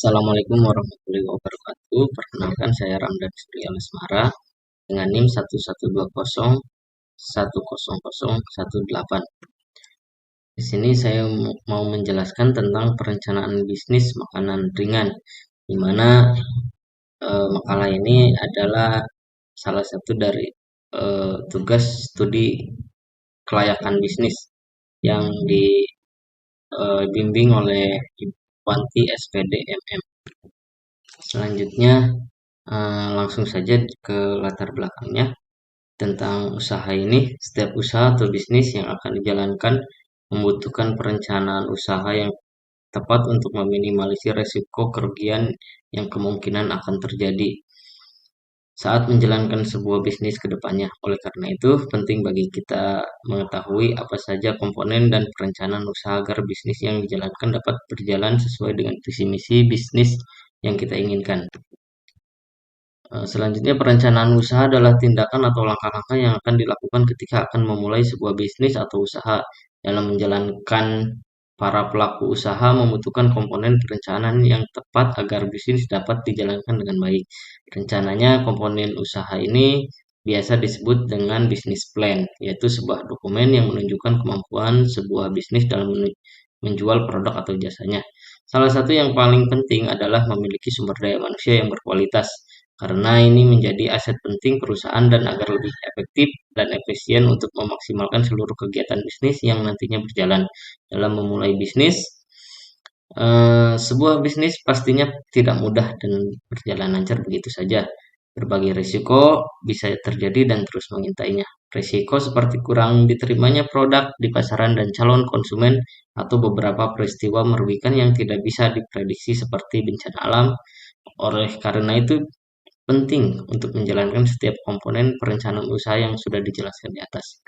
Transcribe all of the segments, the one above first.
Assalamualaikum warahmatullahi wabarakatuh. Perkenalkan saya Ramdan Surya Lesmara dengan NIM 112010010018. Di sini saya mau menjelaskan tentang perencanaan bisnis makanan ringan, di mana makalah ini adalah salah satu dari tugas studi kelayakan bisnis yang dibimbing oleh Ibu Wanti SPD MM. Selanjutnya langsung saja ke latar belakangnya tentang usaha ini. Setiap usaha atau bisnis yang akan dijalankan membutuhkan perencanaan usaha yang tepat untuk meminimalisir resiko kerugian yang kemungkinan akan terjadi saat menjalankan sebuah bisnis ke depannya. Oleh karena itu, penting bagi kita mengetahui apa saja komponen dan perencanaan usaha agar bisnis yang dijalankan dapat berjalan sesuai dengan visi misi bisnis yang kita inginkan. Selanjutnya, perencanaan usaha adalah tindakan atau langkah-langkah yang akan dilakukan ketika akan memulai sebuah bisnis atau usaha. Dalam menjalankan, para pelaku usaha membutuhkan komponen perencanaan yang tepat agar bisnis dapat dijalankan dengan baik. Rencananya, komponen usaha ini biasa disebut dengan business plan, yaitu sebuah dokumen yang menunjukkan kemampuan sebuah bisnis dalam menjual produk atau jasanya. Salah satu yang paling penting adalah memiliki sumber daya manusia yang berkualitas, karena ini menjadi aset penting perusahaan dan agar lebih efektif dan efisien untuk memaksimalkan seluruh kegiatan bisnis yang nantinya berjalan. Dalam memulai bisnis, sebuah bisnis pastinya tidak mudah dan berjalan lancar begitu saja. Berbagai risiko bisa terjadi dan terus mengintainya. Risiko seperti kurang diterimanya produk di pasaran dan calon konsumen atau beberapa peristiwa merugikan yang tidak bisa diprediksi seperti bencana alam. Oleh karena itu, penting untuk menjalankan setiap komponen perencanaan usaha yang sudah dijelaskan di atas.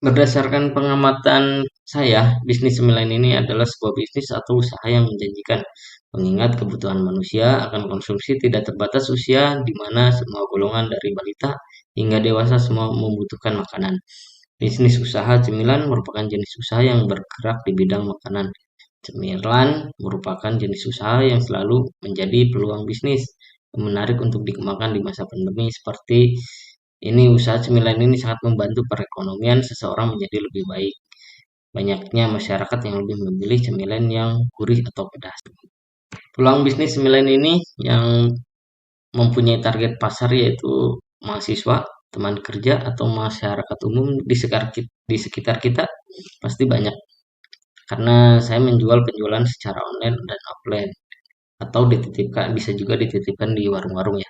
Berdasarkan pengamatan saya, bisnis cemilan ini adalah sebuah bisnis atau usaha yang menjanjikan, mengingat kebutuhan manusia akan konsumsi tidak terbatas usia, di mana semua golongan dari balita hingga dewasa semua membutuhkan makanan. Bisnis usaha cemilan merupakan jenis usaha yang bergerak di bidang makanan. Cemilan merupakan jenis usaha yang selalu menjadi peluang bisnis yang menarik untuk dikembangkan di masa pandemi seperti ini. Usaha cemilan ini sangat membantu perekonomian seseorang menjadi lebih baik. Banyaknya masyarakat yang lebih memilih cemilan yang gurih atau pedas. Peluang bisnis cemilan ini yang mempunyai target pasar yaitu mahasiswa, teman kerja, atau masyarakat umum di sekitar kita pasti banyak. Karena saya menjual penjualan secara online dan offline atau dititipkan, bisa juga dititipkan di warung-warung ya.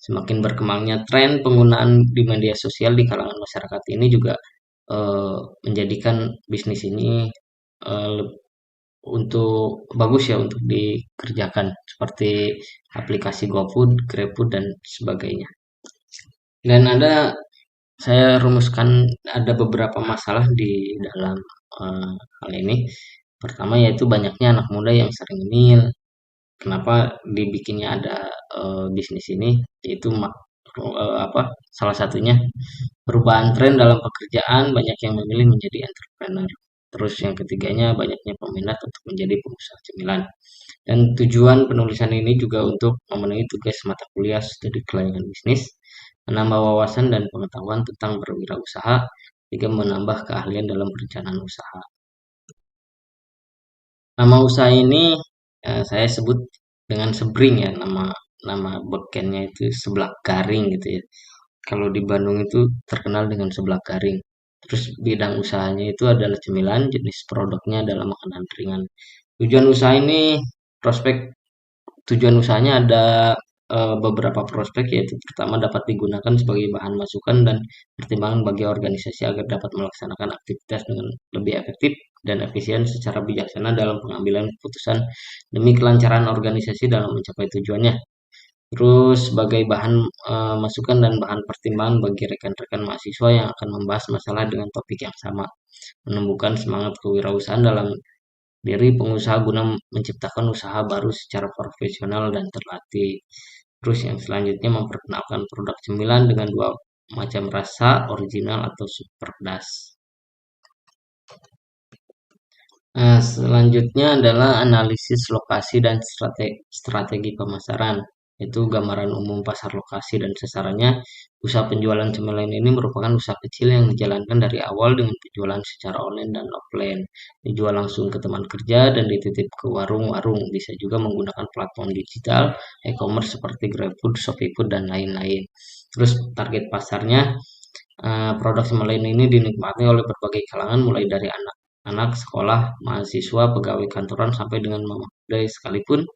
Semakin berkembangnya tren penggunaan di media sosial di kalangan masyarakat ini juga menjadikan bisnis ini eh, untuk bagus ya untuk dikerjakan seperti aplikasi GoFood, GrabFood dan sebagainya. Dan saya rumuskan ada beberapa masalah di dalam hal ini. Pertama yaitu banyaknya anak muda yang sering ngemil. Kenapa dibikinnya ada bisnis ini? Yaitu salah satunya perubahan tren dalam pekerjaan, banyak yang memilih menjadi entrepreneur. Terus yang ketiganya banyaknya peminat untuk menjadi pengusaha cemilan. Dan tujuan penulisan ini juga untuk memenuhi tugas mata kuliah studi kelayakan bisnis, menambah wawasan dan pengetahuan tentang berwirausaha, juga menambah keahlian dalam perencanaan usaha. Nama usaha ini saya sebut dengan Sebring ya, nama nama bekennya itu Seblak Garing gitu ya. Kalau di Bandung itu terkenal dengan Seblak Garing. Terus bidang usahanya itu adalah cemilan, jenis produknya adalah makanan ringan. Tujuan usaha ini prospek Tujuan usahanya ada beberapa prospek, yaitu pertama dapat digunakan sebagai bahan masukan dan pertimbangan bagi organisasi agar dapat melaksanakan aktivitas dengan lebih efektif dan efisien secara bijaksana dalam pengambilan keputusan demi kelancaran organisasi dalam mencapai tujuannya. Terus sebagai bahan masukan dan bahan pertimbangan bagi rekan-rekan mahasiswa yang akan membahas masalah dengan topik yang sama, menumbuhkan semangat kewirausahaan dalam diri pengusaha guna menciptakan usaha baru secara profesional dan terlatih. Terus yang selanjutnya memperkenalkan produk cemilan dengan dua macam rasa, original atau super pedas. Nah, selanjutnya adalah analisis lokasi dan strategi pemasaran. Itu gambaran umum pasar lokasi dan sasarannya. Usaha penjualan cemilan ini merupakan usaha kecil yang dijalankan dari awal dengan penjualan secara online dan offline. Dijual langsung ke teman kerja dan dititip ke warung-warung. Bisa juga menggunakan platform digital, e-commerce seperti GrabFood, ShopeeFood, dan lain-lain. Terus target pasarnya, produk cemilan ini dinikmati oleh berbagai kalangan mulai dari anak sekolah, mahasiswa, pegawai kantoran sampai dengan mama muda sekalipun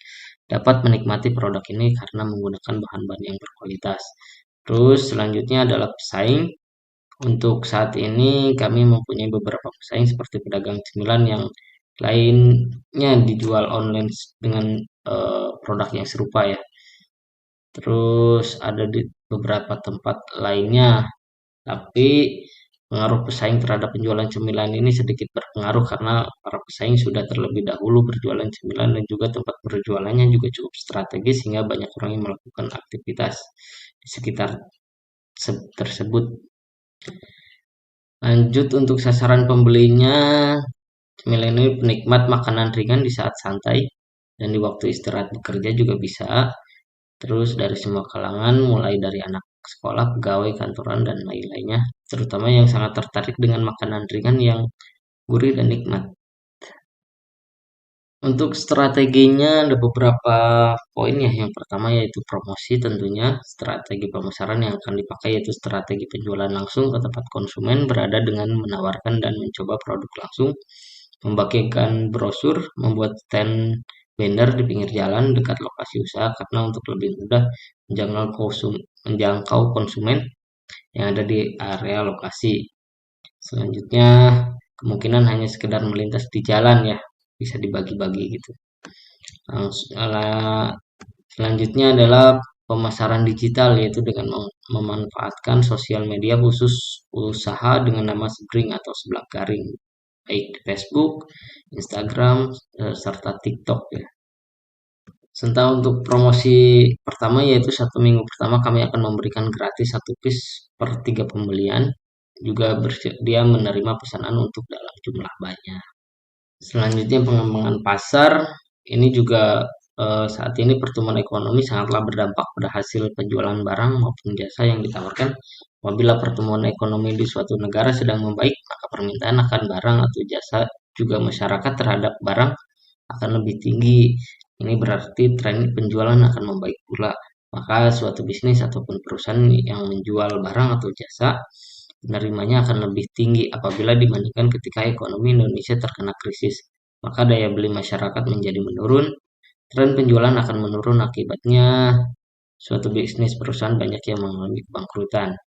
dapat menikmati produk ini karena menggunakan bahan-bahan yang berkualitas. Terus selanjutnya adalah pesaing. Untuk saat ini kami mempunyai beberapa pesaing seperti pedagang cemilan yang lainnya dijual online dengan produk yang serupa ya. Terus ada di beberapa tempat lainnya, tapi pengaruh pesaing terhadap penjualan cemilan ini sedikit berpengaruh karena para pesaing sudah terlebih dahulu berjualan cemilan dan juga tempat berjualannya juga cukup strategis sehingga banyak orang yang melakukan aktivitas di sekitar tersebut. Lanjut untuk sasaran pembelinya, cemilan ini penikmat makanan ringan di saat santai dan di waktu istirahat bekerja juga bisa. Terus dari semua kalangan, mulai dari anak sekolah, pegawai kantoran, dan lain-lainnya, terutama yang sangat tertarik dengan makanan ringan yang gurih dan nikmat. Untuk strateginya ada beberapa poin ya. Yang pertama yaitu promosi tentunya. Strategi pemasaran yang akan dipakai yaitu strategi penjualan langsung ke tempat konsumen berada dengan menawarkan dan mencoba produk langsung, membagikan brosur, membuat stand banner di pinggir jalan dekat lokasi usaha karena untuk lebih mudah menjangkau konsumen yang ada di area lokasi. Selanjutnya, kemungkinan hanya sekedar melintas di jalan ya, bisa dibagi-bagi gitu. Selanjutnya adalah pemasaran digital yaitu dengan memanfaatkan sosial media khusus usaha dengan nama Sebring atau sebelah garing, baik di Facebook, Instagram, serta TikTok ya. Serta untuk promosi pertama yaitu 1 minggu pertama kami akan memberikan gratis 1 piece per 3 pembelian. Juga bersedia menerima pesanan untuk dalam jumlah banyak. Selanjutnya pengembangan pasar. Ini juga saat ini pertumbuhan ekonomi sangatlah berdampak pada hasil penjualan barang maupun jasa yang ditawarkan. Apabila pertumbuhan ekonomi di suatu negara sedang membaik, maka permintaan akan barang atau jasa juga masyarakat terhadap barang akan lebih tinggi. Ini berarti tren penjualan akan membaik pula. Maka suatu bisnis ataupun perusahaan yang menjual barang atau jasa penerimanya akan lebih tinggi apabila dibandingkan ketika ekonomi Indonesia terkena krisis. Maka daya beli masyarakat menjadi menurun, tren penjualan akan menurun akibatnya suatu bisnis perusahaan banyak yang mengalami kebangkrutan.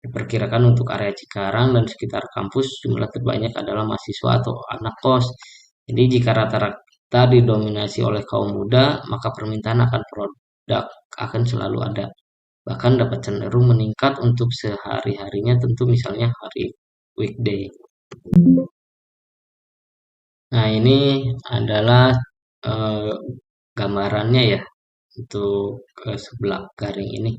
Diperkirakan untuk area Cikarang dan sekitar kampus jumlah terbanyak adalah mahasiswa atau anak kos. Jadi jika rata-rata didominasi oleh kaum muda, maka permintaan akan produk akan selalu ada. Bahkan dapat cenderung meningkat untuk sehari-harinya tentu misalnya hari weekday. Nah, ini adalah eh, gambarannya ya untuk sebelah garing ini.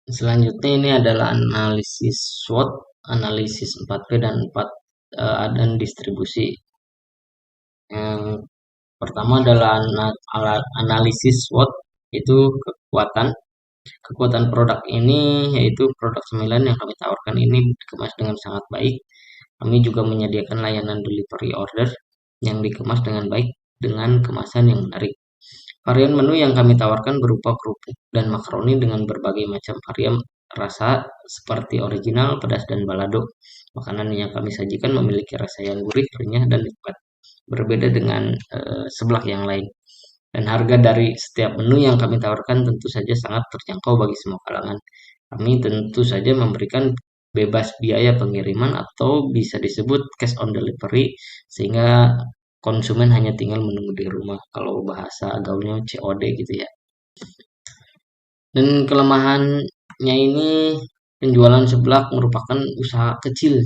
Selanjutnya ini adalah analisis SWOT, analisis 4P dan 4 dan distribusi. Yang pertama adalah analisis SWOT, itu kekuatan. Kekuatan produk ini yaitu produk cemilan yang kami tawarkan ini dikemas dengan sangat baik. Kami juga menyediakan layanan delivery order yang dikemas dengan baik dengan kemasan yang menarik. Varian menu yang kami tawarkan berupa kerupuk dan makaroni dengan berbagai macam varian rasa seperti original, pedas, dan balado. Makanan yang kami sajikan memiliki rasa yang gurih, renyah, dan nikmat. Berbeda dengan seblak yang lain. Dan harga dari setiap menu yang kami tawarkan tentu saja sangat terjangkau bagi semua kalangan. Kami tentu saja memberikan bebas biaya pengiriman atau bisa disebut cash on delivery sehingga konsumen hanya tinggal menunggu di rumah. Kalau bahasa gaulnya COD gitu ya. Dan kelemahannya ini penjualan seblak merupakan usaha kecil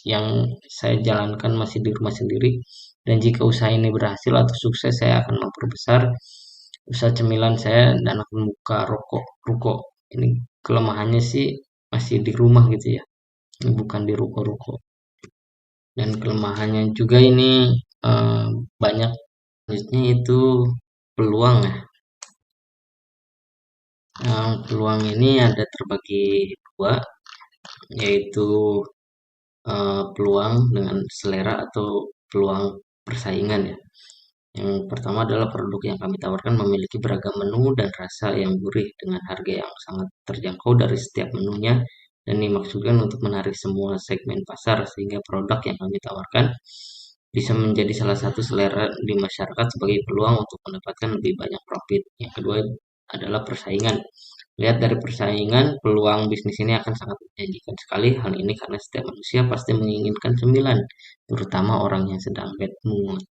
yang saya jalankan masih di rumah sendiri. Dan jika usaha ini berhasil atau sukses, saya akan memperbesar usaha cemilan saya dan akan buka ruko. Ini kelemahannya sih masih di rumah gitu ya. Ini bukan di ruko-ruko. Dan kelemahannya juga ini eh, banyak, selanjutnya itu peluang ya. Peluang ini ada terbagi dua, yaitu peluang dengan selera atau peluang persaingan ya. Yang pertama adalah produk yang kami tawarkan memiliki beragam menu dan rasa yang gurih dengan harga yang sangat terjangkau dari setiap menunya, dan dimaksudkan untuk menarik semua segmen pasar sehingga produk yang kami tawarkan bisa menjadi salah satu selera di masyarakat sebagai peluang untuk mendapatkan lebih banyak profit. Yang kedua adalah persaingan. Lihat dari persaingan, peluang bisnis ini akan sangat menjanjikan sekali. Hal ini karena setiap manusia pasti menginginkan cemilan, terutama orang yang sedang bad mood.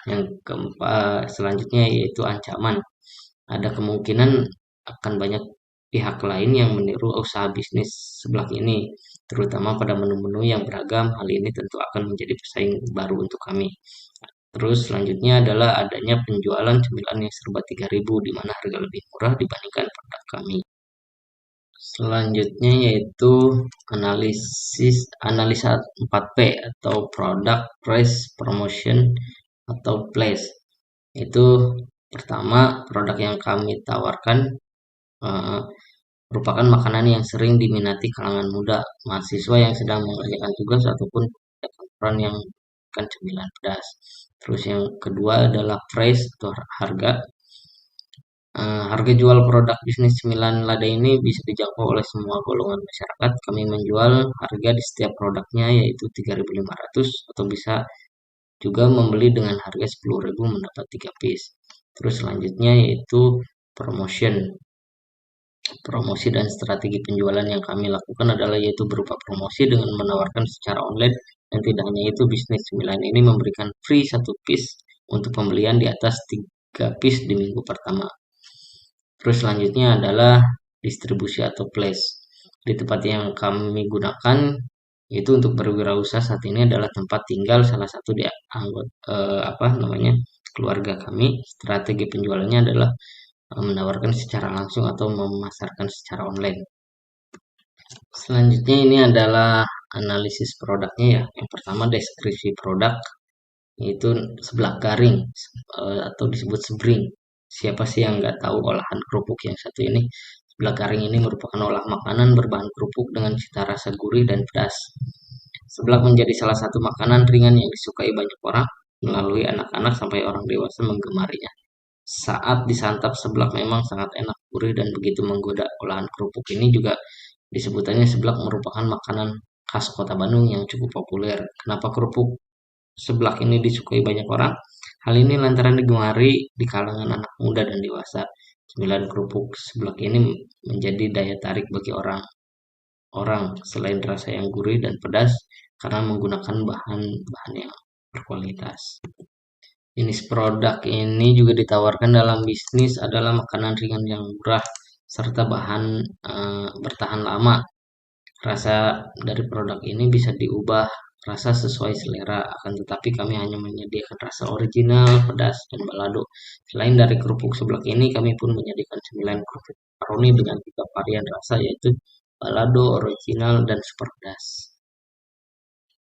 Yang keempat, selanjutnya yaitu ancaman. Ada kemungkinan akan banyak pihak lain yang meniru usaha bisnis sebelah ini, terutama pada menu-menu yang beragam. Hal ini tentu akan menjadi pesaing baru untuk kami. Terus selanjutnya adalah adanya penjualan cemilan yang serba 3.000 di mana harga lebih murah dibandingkan produk kami. Selanjutnya yaitu analisa 4P atau product, price, promotion, atau place. Itu pertama, produk yang kami tawarkan eh, merupakan makanan yang sering diminati kalangan muda, mahasiswa yang sedang mengerjakan tugas ataupun kantoran yang makan cemilan pedas. Terus yang kedua adalah price atau harga. Harga jual produk bisnis cemilan lada ini bisa dijangkau oleh semua golongan masyarakat. Kami menjual harga di setiap produknya yaitu 3.500, atau bisa juga membeli dengan harga 10.000 mendapat 3 piece. Terus selanjutnya yaitu promotion. Promosi dan strategi penjualan yang kami lakukan adalah yaitu berupa promosi dengan menawarkan secara online, dan tidak hanya itu, bisnis cemilan ini memberikan free 1 piece untuk pembelian di atas 3 piece di minggu pertama. Terus selanjutnya adalah distribusi atau place. Di tempat yang kami gunakan itu untuk berwirausaha saat ini adalah tempat tinggal salah satu di anggota keluarga kami. Strategi penjualannya adalah menawarkan secara langsung atau memasarkan secara online. Selanjutnya ini adalah analisis produknya ya. Yang pertama deskripsi produk, yaitu sebelah garing atau disebut sebring. Siapa sih yang nggak tahu olahan kerupuk yang satu ini? Sebelah garing ini merupakan olah makanan berbahan kerupuk dengan cita rasa gurih dan pedas. Seblak menjadi salah satu makanan ringan yang disukai banyak orang, melalui anak-anak sampai orang dewasa menggemarinya. Saat disantap, seblak memang sangat enak, gurih, dan begitu menggoda. Olahan kerupuk ini juga disebutannya seblak merupakan makanan khas kota Bandung yang cukup populer. Kenapa kerupuk seblak ini disukai banyak orang? Hal ini lantaran digemari di kalangan anak muda dan dewasa. Cemilan kerupuk seblak ini menjadi daya tarik bagi orang selain rasa yang gurih dan pedas karena menggunakan bahan-bahan yang berkualitas. Jenis produk ini juga ditawarkan dalam bisnis adalah makanan ringan yang murah serta bahan bertahan lama. Rasa dari produk ini bisa diubah rasa sesuai selera, akan tetapi kami hanya menyediakan rasa original, pedas, dan balado. Selain dari kerupuk seblak ini, kami pun menyediakan cemilan kerupuk makaroni dengan 3 varian rasa, yaitu balado, original, dan super pedas.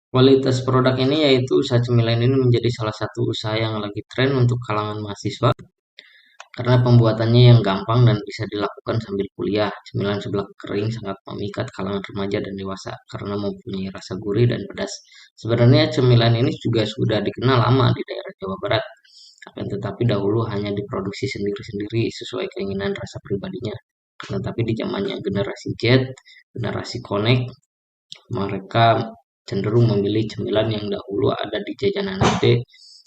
Kualitas produk ini yaitu usaha cemilan ini menjadi salah satu usaha yang lagi tren untuk kalangan mahasiswa karena pembuatannya yang gampang dan bisa dilakukan sambil kuliah. Cemilan seblak kering sangat memikat kalangan remaja dan dewasa karena mempunyai rasa gurih dan pedas. Sebenarnya cemilan ini juga sudah dikenal lama di daerah Jawa Barat, akan tetapi dahulu hanya diproduksi sendiri-sendiri sesuai keinginan rasa pribadinya. Tetapi di zamannya generasi Z, generasi Connect, mereka cenderung memilih cemilan yang dahulu ada di jajanan SD.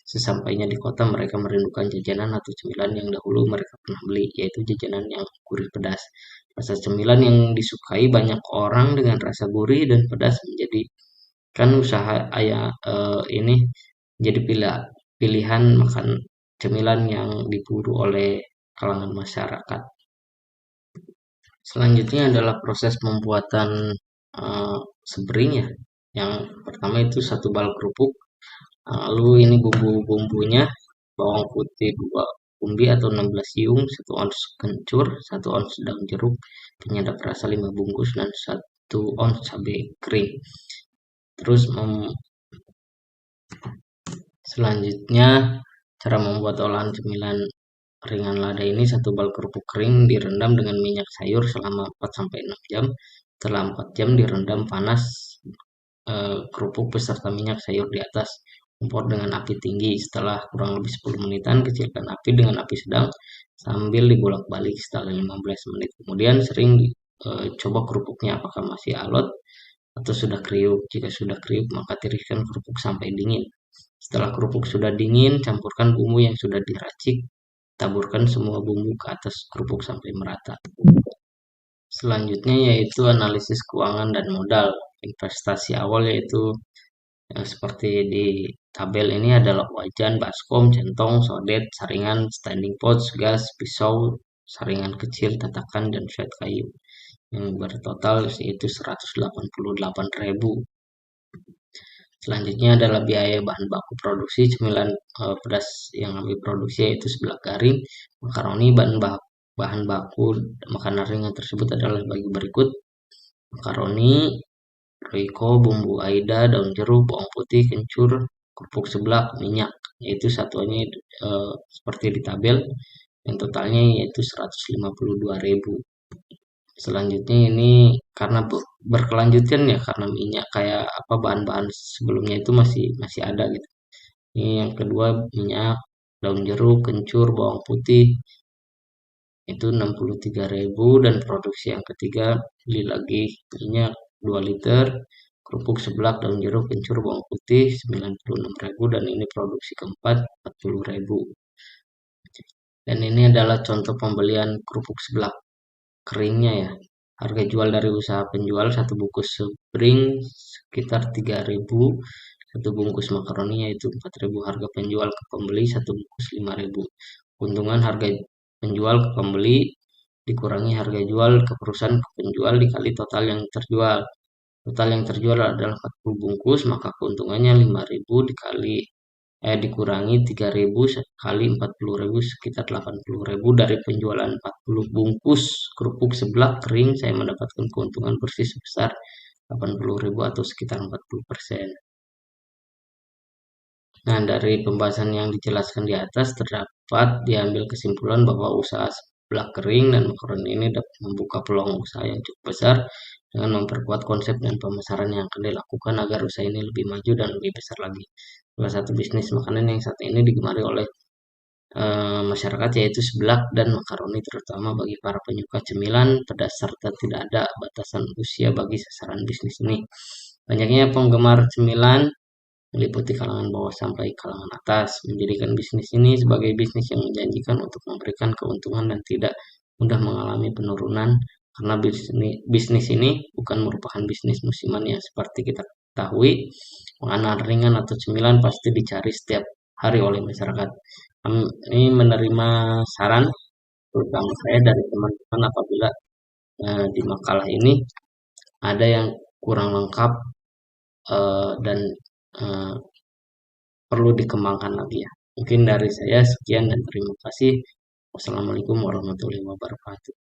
Sesampainya di kota, mereka merindukan jajanan atau cemilan yang dahulu mereka pernah beli, yaitu jajanan yang gurih pedas. Rasa cemilan yang disukai banyak orang dengan rasa gurih dan pedas menjadikan usaha ayah ini jadi pilihan makan cemilan yang diburu oleh kalangan masyarakat. Selanjutnya adalah proses pembuatan sebring ya. Yang pertama itu 1 bal kerupuk. Lalu ini bumbu-bumbunya, bawang putih 2 umbi atau 16 siung, 1 ons kencur, 1 ons daun jeruk, penyedap rasa 5 bungkus, dan 1 ons cabai kering. Terus Selanjutnya, cara membuat olahan cemilan ringan lada ini: satu bal kerupuk kering direndam dengan minyak sayur selama 4 sampai 6 jam. Setelah 4 jam direndam panas kerupuk beserta minyak sayur di atas. Kompor dengan api tinggi. Setelah kurang lebih 10 menitan, kecilkan api dengan api sedang sambil dibolak-balik setelah 15 menit. Kemudian sering coba kerupuknya apakah masih alot atau sudah kriuk. Jika sudah kriuk, maka tiriskan kerupuk sampai dingin. Setelah kerupuk sudah dingin, campurkan bumbu yang sudah diracik. Taburkan semua bumbu ke atas kerupuk sampai merata. Selanjutnya yaitu analisis keuangan dan modal. Investasi awal yaitu yang seperti di tabel ini adalah wajan, baskom, centong, sodet, saringan, standing pots, gas, pisau, saringan kecil, tatakan, dan set kayu. Yang bertotal yaitu 188.000. Selanjutnya adalah biaya bahan baku produksi cemilan pedas yang kami produksi yaitu sebelah garing, makaroni. Bahan baku makanan ringan tersebut adalah bagi berikut: makaroni, roiko, bumbu aida, daun jeruk, bawang putih, kencur, kerupuk seblak, minyak. Yaitu satuannya seperti di tabel, yang totalnya yaitu 152.000. Selanjutnya ini karena berkelanjutan ya, karena minyak kayak apa bahan-bahan sebelumnya itu masih masih ada gitu. Ini yang kedua minyak, daun jeruk, kencur, bawang putih itu 63.000, dan produksi yang ketiga beli lagi minyak 2 liter, kerupuk seblak, daun jeruk, kencur, bawang putih 96.000, dan ini produksi keempat 40.000. Dan ini adalah contoh pembelian kerupuk seblak keringnya ya. Harga jual dari usaha penjual: satu bungkus spring sekitar 3.000, satu bungkus makaroni yaitu 4.000. Harga penjual ke pembeli satu bungkus 5.000. Keuntungan: harga penjual ke pembeli dikurangi harga jual ke perusahaan ke penjual dikali total yang terjual. Total yang terjual adalah 40 bungkus, maka keuntungannya 5.000 dikurangi 3.000 kali 40.000 sekitar 80.000. Dari penjualan 40 bungkus kerupuk seblak kering, saya mendapatkan keuntungan bersih sebesar 80.000 atau sekitar 40%. Nah, dari pembahasan yang dijelaskan di atas terdapat diambil kesimpulan bahwa usaha seblak kering dan makaroni ini dapat membuka peluang usaha yang cukup besar dengan memperkuat konsep dan pemasaran yang akan dilakukan agar usaha ini lebih maju dan lebih besar lagi. Salah satu bisnis makanan yang saat ini digemari oleh masyarakat yaitu seblak dan makaroni, terutama bagi para penyuka cemilan pedas, serta tidak ada batasan usia bagi sasaran bisnis ini. Banyaknya penggemar cemilan meliputi kalangan bawah sampai kalangan atas, menjadikan bisnis ini sebagai bisnis yang menjanjikan untuk memberikan keuntungan dan tidak mudah mengalami penurunan, karena bisnis ini bukan merupakan bisnis musiman yang seperti kita ketahui. Makanan ringan atau cemilan pasti dicari setiap hari oleh masyarakat. Kami menerima saran, terutama saya dari teman-teman, apabila di makalah ini ada yang kurang lengkap dan eh, perlu dikembangkan lagi ya. Mungkin dari saya sekian dan terima kasih. Wassalamualaikum warahmatullahi wabarakatuh.